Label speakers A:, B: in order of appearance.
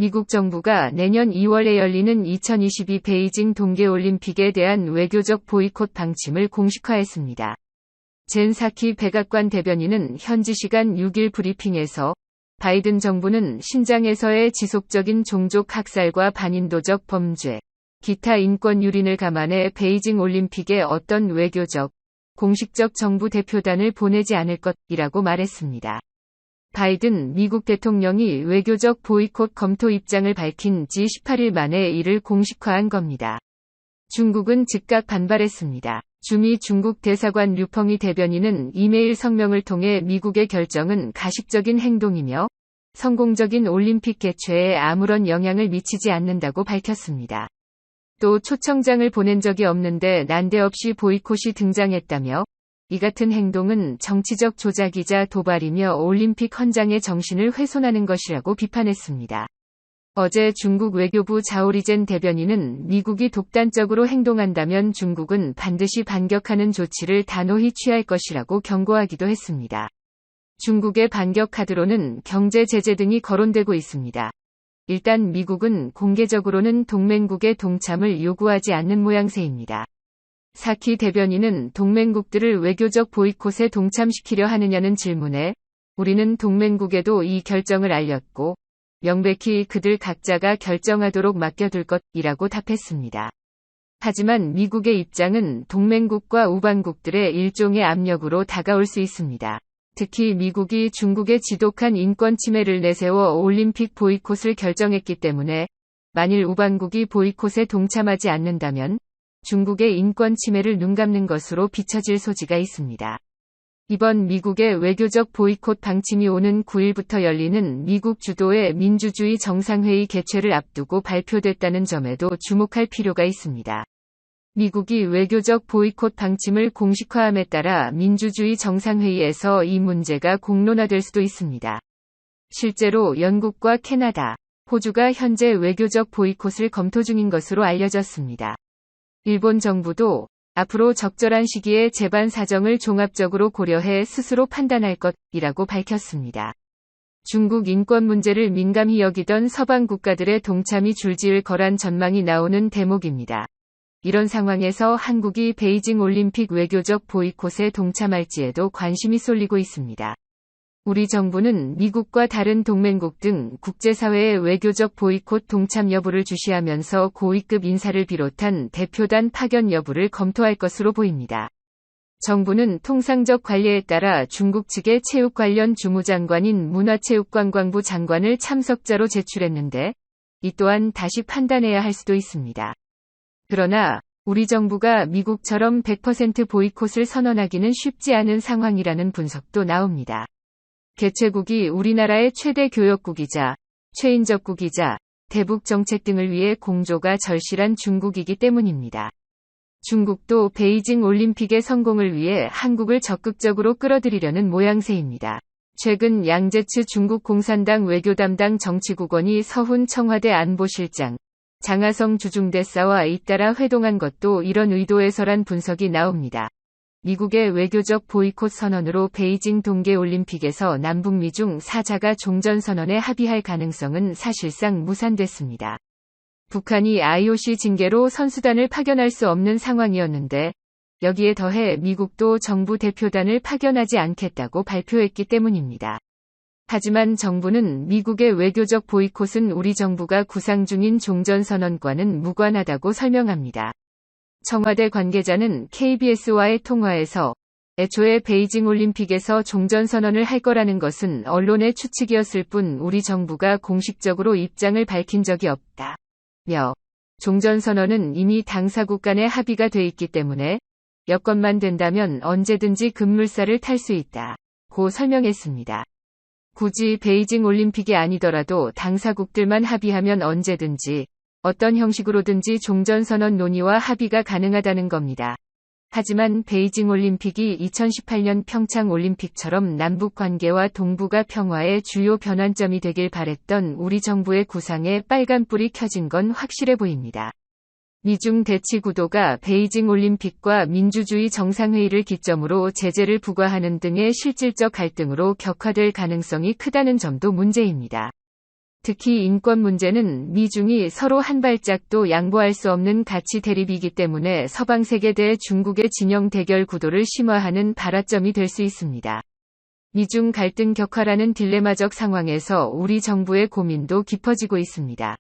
A: 미국 정부가 내년 2월에 열리는 2022 베이징 동계올림픽에 대한 외교적 보이콧 방침을 공식화했습니다. 젠 사키 백악관 대변인은 현지 시간 6일 브리핑에서 바이든 정부는 신장에서의 지속적인 종족 학살과 반인도적 범죄, 기타 인권 유린을 감안해 베이징 올림픽에 어떤 외교적, 공식적 정부 대표단을 보내지 않을 것이라고 말했습니다. 바이든 미국 대통령이 외교적 보이콧 검토 입장을 밝힌 지 18일 만에 이를 공식화한 겁니다. 중국은 즉각 반발했습니다. 주미 중국 대사관 류펑이 대변인은 이메일 성명을 통해 미국의 결정은 가식적인 행동이며 성공적인 올림픽 개최에 아무런 영향을 미치지 않는다고 밝혔습니다. 또 초청장을 보낸 적이 없는데 난데없이 보이콧이 등장했다며 이 같은 행동은 정치적 조작이자 도발이며 올림픽 헌장의 정신을 훼손하는 것이라고 비판했습니다. 어제 중국 외교부 자오리젠 대변인은 미국이 독단적으로 행동한다면 중국은 반드시 반격하는 조치를 단호히 취할 것이라고 경고하기도 했습니다. 중국의 반격 카드로는 경제 제재 등이 거론되고 있습니다. 일단 미국은 공개적으로는 동맹국의 동참을 요구하지 않는 모양새입니다. 사키 대변인은 동맹국들을 외교적 보이콧에 동참시키려 하느냐는 질문에 우리는 동맹국에도 이 결정을 알렸고 명백히 그들 각자가 결정하도록 맡겨둘 것이라고 답했습니다. 하지만 미국의 입장은 동맹국과 우방국들의 일종의 압력으로 다가올 수 있습니다. 특히 미국이 중국의 지독한 인권 침해를 내세워 올림픽 보이콧을 결정했기 때문에 만일 우방국이 보이콧에 동참하지 않는다면 중국의 인권 침해를 눈감는 것으로 비춰질 소지가 있습니다. 이번 미국의 외교적 보이콧 방침이 오는 9일부터 열리는 미국 주도의 민주주의 정상회의 개최를 앞두고 발표됐다는 점에도 주목할 필요가 있습니다. 미국이 외교적 보이콧 방침을 공식화함에 따라 민주주의 정상회의에서 이 문제가 공론화될 수도 있습니다. 실제로 영국과 캐나다, 호주가 현재 외교적 보이콧을 검토 중인 것으로 알려졌습니다. 일본 정부도 앞으로 적절한 시기에 제반 사정을 종합적으로 고려해 스스로 판단할 것이라고 밝혔습니다. 중국 인권 문제를 민감히 여기던 서방 국가들의 동참이 줄지을 거란 전망이 나오는 대목입니다. 이런 상황에서 한국이 베이징 올림픽 외교적 보이콧에 동참할지에도 관심이 쏠리고 있습니다. 우리 정부는 미국과 다른 동맹국 등 국제사회의 외교적 보이콧 동참 여부를 주시하면서 고위급 인사를 비롯한 대표단 파견 여부를 검토할 것으로 보입니다. 정부는 통상적 관례에 따라 중국 측의 체육 관련 주무장관인 문화체육관광부 장관을 참석자로 제출했는데 이 또한 다시 판단해야 할 수도 있습니다. 그러나 우리 정부가 미국처럼 100% 보이콧을 선언하기는 쉽지 않은 상황이라는 분석도 나옵니다. 개최국이 우리나라의 최대 교역국이자 최인접국이자 대북 정책 등을 위해 공조가 절실한 중국이기 때문입니다. 중국도 베이징 올림픽의 성공을 위해 한국을 적극적으로 끌어들이려는 모양새입니다. 최근 양제츠 중국 공산당 외교담당 정치국원이 서훈 청와대 안보실장, 장하성 주중대사와 잇따라 회동한 것도 이런 의도에서란 분석이 나옵니다. 미국의 외교적 보이콧 선언으로 베이징 동계올림픽에서 남북미 중 4자가 종전선언에 합의할 가능성은 사실상 무산됐습니다. 북한이 IOC 징계로 선수단을 파견할 수 없는 상황이었는데 여기에 더해 미국도 정부 대표단을 파견하지 않겠다고 발표했기 때문입니다. 하지만 정부는 미국의 외교적 보이콧은 우리 정부가 구상 중인 종전선언과는 무관하다고 설명합니다. 청와대 관계자는 KBS와의 통화에서 애초에 베이징 올림픽에서 종전선언을 할 거라는 것은 언론의 추측이었을 뿐 우리 정부가 공식적으로 입장을 밝힌 적이 없다며 종전선언은 이미 당사국 간의 합의가 돼 있기 때문에 여건만 된다면 언제든지 급물살을 탈 수 있다고 설명했습니다. 굳이 베이징 올림픽이 아니더라도 당사국들만 합의하면 언제든지 어떤 형식으로든지 종전선언 논의와 합의가 가능하다는 겁니다. 하지만 베이징 올림픽이 2018년 평창 올림픽처럼 남북 관계와 동북아 평화의 주요 변환점이 되길 바랬던 우리 정부의 구상에 빨간불이 켜진 건 확실해 보입니다. 미중 대치 구도가 베이징 올림픽과 민주주의 정상회의를 기점으로 제재를 부과하는 등의 실질적 갈등으로 격화될 가능성이 크다는 점도 문제입니다. 특히 인권 문제는 미중이 서로 한 발짝도 양보할 수 없는 가치 대립이기 때문에 서방 세계 대 중국의 진영 대결 구도를 심화하는 발화점이 될 수 있습니다. 미중 갈등 격화라는 딜레마적 상황에서 우리 정부의 고민도 깊어지고 있습니다.